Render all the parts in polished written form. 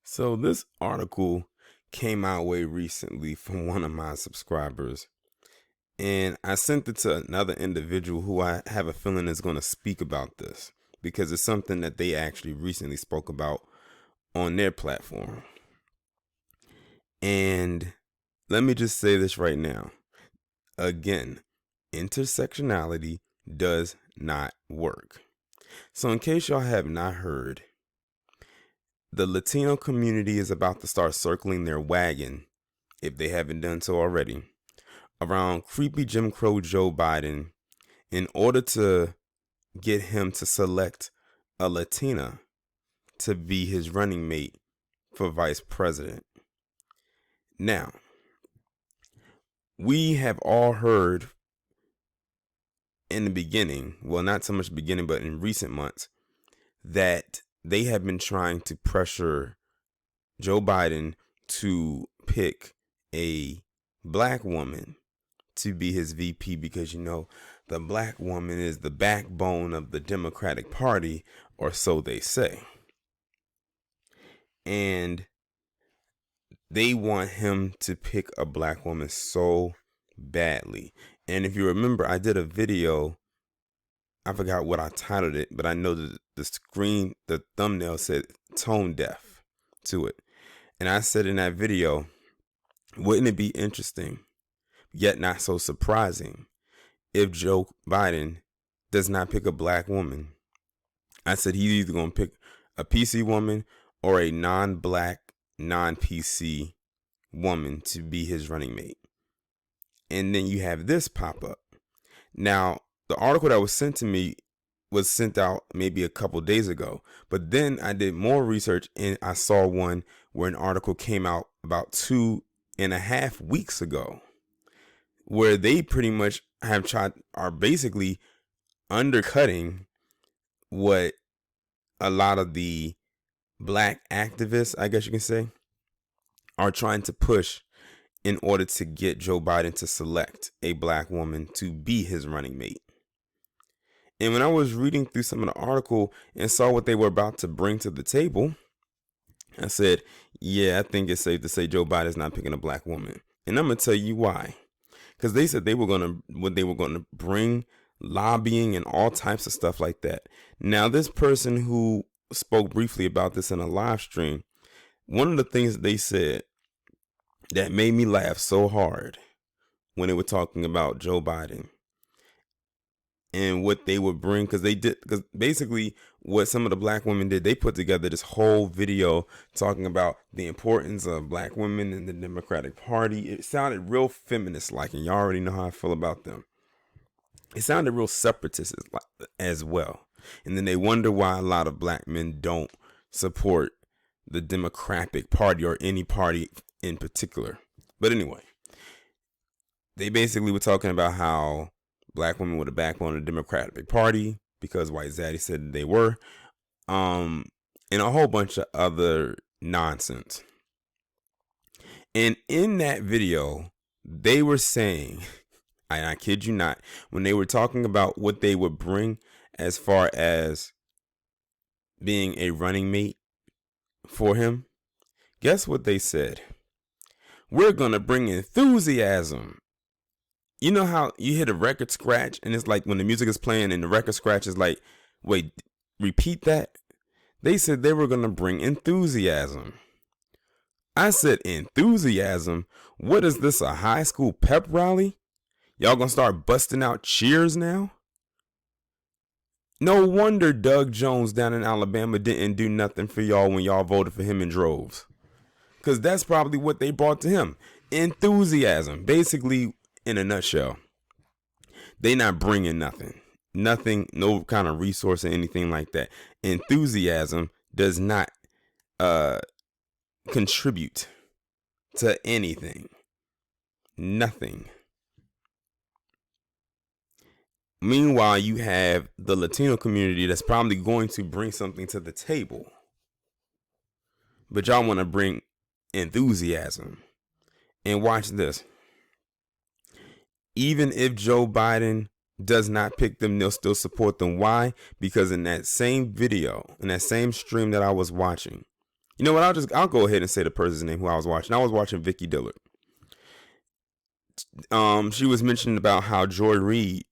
So this article came our way recently from one of my subscribers, and I sent it to another individual who I have a feeling is going to speak about this because it's something that they actually recently spoke about on their platform. And let me just say this right now. Again, intersectionality does not work. So in case y'all have not heard, the Latino community is about to start circling their wagon, if they haven't done so already, around creepy Jim Crow Joe Biden in order to get him to select a Latina to be his running mate for vice president. Now, we have all heard in the beginning, well, not so much beginning, but in recent months, that they have been trying to pressure Joe Biden to pick a black woman to be his VP because, the black woman is the backbone of the Democratic Party, or so they say. And they want him to pick a black woman so badly. And if you remember, I did a video, I forgot what I titled it, but I know that the thumbnail said tone deaf to it. And I said in that video, wouldn't it be interesting, yet not so surprising, if Joe Biden does not pick a black woman? I said he's either going to pick a PC woman or a non-black, non-PC woman to be his running mate. And then you have this pop up. Now, the article that was sent to me was sent out maybe a couple days ago, but then I did more research and I saw one where an article came out about 2.5 weeks ago, where they pretty much are basically undercutting what a lot of the black activists, I guess you can say, are trying to push in order to get Joe Biden to select a black woman to be his running mate. And when I was reading through some of the article and saw what they were about to bring to the table, I said, yeah, I think it's safe to say Joe Biden's not picking a black woman. And I'm going to tell you why. Because they said they were going to bring lobbying and all types of stuff like that. Now, this person who spoke briefly about this in a live stream, one of the things that they said that made me laugh so hard when they were talking about Joe Biden and what they would bring, because basically what some of the black women did, they put together this whole video talking about the importance of black women in the Democratic Party. It sounded real feminist like, and y'all already know how I feel about them. It sounded real separatist as well. And then they wonder why a lot of black men don't support the Democratic Party or any party in particular. But anyway, they basically were talking about how black women were the backbone of the Democratic Party because White Zaddy said they were, and a whole bunch of other nonsense. And in that video, they were saying, and I kid you not, when they were talking about what they would bring as far as being a running mate for him, guess what they said? We're going to bring enthusiasm. You know how you hit a record scratch and it's like when the music is playing and the record scratch is like, wait, repeat that? They said they were going to bring enthusiasm. I said, enthusiasm? What is this, a high school pep rally? Y'all going to start busting out cheers now? No wonder Doug Jones down in Alabama didn't do nothing for y'all when y'all voted for him in droves. Because that's probably what they brought to him. Enthusiasm. Basically, in a nutshell, they not bringing nothing, no kind of resource or anything like that. Enthusiasm does not contribute to anything. Nothing. Meanwhile, you have the Latino community that's probably going to bring something to the table. But y'all want to bring enthusiasm. And watch this. Even if Joe Biden does not pick them, they'll still support them. Why? Because in that same video, in that same stream that I was watching, You know what? I'll go ahead and say the person's name who I was watching. I was watching Vicky Dillard. She was mentioning about how Joy Reid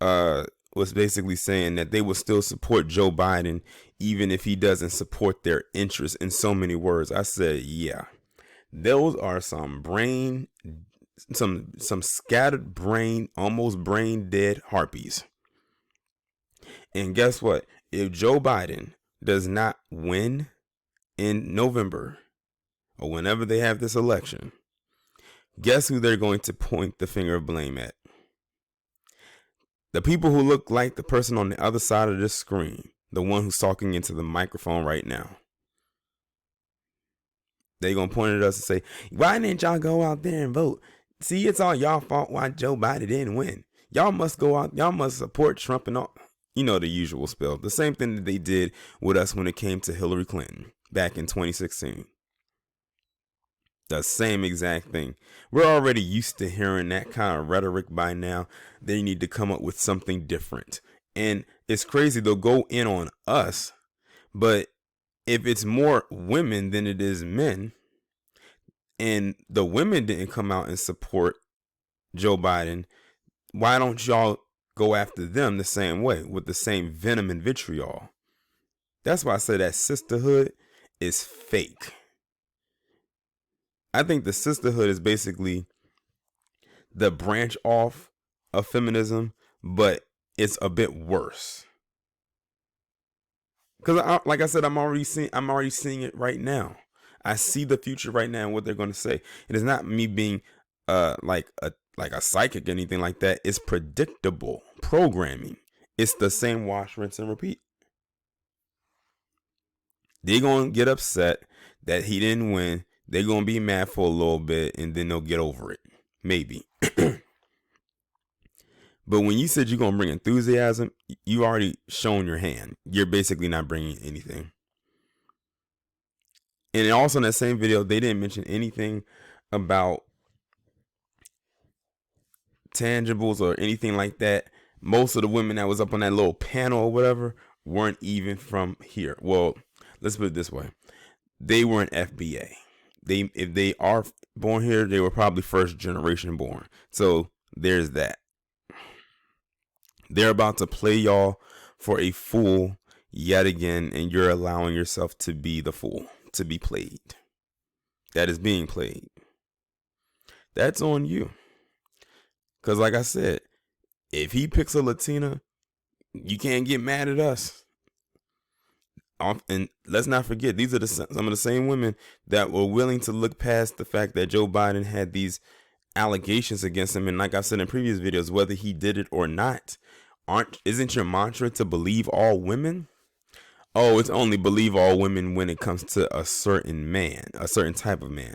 uh was basically saying that they will still support Joe Biden even if he doesn't support their interests in so many words. I said, yeah, those are some scattered brain, almost brain dead harpies. And guess what? If Joe Biden does not win in November or whenever they have this election, guess who they're going to point the finger of blame at? The people who look like the person on the other side of this screen, the one who's talking into the microphone right now. They're going to point at us and say, why didn't y'all go out there and vote? See, it's all y'all fault why Joe Biden didn't win. Y'all must go out, y'all must support Trump and all. You know, the usual spill. The same thing that they did with us when it came to Hillary Clinton back in 2016. The same exact thing. We're already used to hearing that kind of rhetoric by now. They need to come up with something different. And it's crazy, they'll go in on us, but if it's more women than it is men, and the women didn't come out and support Joe Biden, why don't y'all go after them the same way with the same venom and vitriol? That's why I say that sisterhood is fake. I think the sisterhood is basically the branch off of feminism, but it's a bit worse. Because, like I said, I'm already seeing it right now. I see the future right now and what they're going to say. It is not me being like a psychic or anything like that. It's predictable programming. It's the same wash, rinse, and repeat. They're going to get upset that he didn't win. They're going to be mad for a little bit, and then they'll get over it. Maybe. But when you said you're going to bring enthusiasm, you already shown your hand. You're basically not bringing anything. And also in that same video, they didn't mention anything about tangibles or anything like that. Most of the women that was up on that little panel or whatever weren't even from here. Well, let's put it this way. They weren't FBA. If they are born here, they were probably first generation born. So there's that. They're about to play y'all for a fool yet again, and you're allowing yourself to be the fool, to be played. That is being played. That's on you. Because like I said, if he picks a Latina, you can't get mad at us. And let's not forget, these are some of the same women that were willing to look past the fact that Joe Biden had these allegations against him. And like I've said in previous videos, whether he did it or not, isn't your mantra to believe all women? Oh, it's only believe all women when it comes to a certain man, a certain type of man.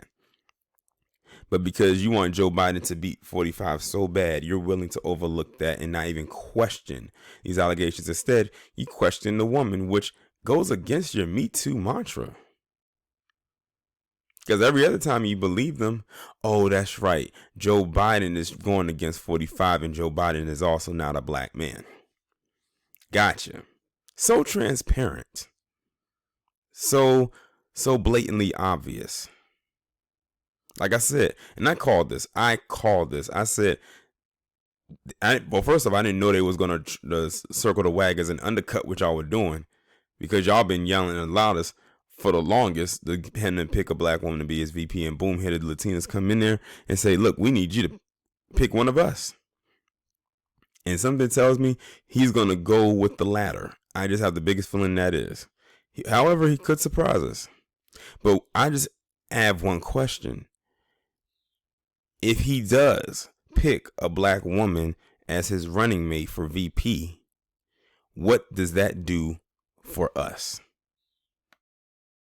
But because you want Joe Biden to beat 45 so bad, you're willing to overlook that and not even question these allegations. Instead, you question the woman, which goes against your Me Too mantra. Because every other time you believe them, oh, that's right, Joe Biden is going against 45 and Joe Biden is also not a black man. Gotcha. So transparent. So blatantly obvious. Like I said, and I called this. I said, well, first off, I didn't know they was going to circle the wagons and undercut what y'all were doing. Because y'all been yelling the loudest for the longest, the him to pick a black woman to be his VP, and boom, here the Latinas come in there and say, look, we need you to pick one of us. And something tells me he's going to go with the latter. I just have the biggest feeling that is. However, he could surprise us. But I just have one question. If he does pick a black woman as his running mate for VP, what does that do for us?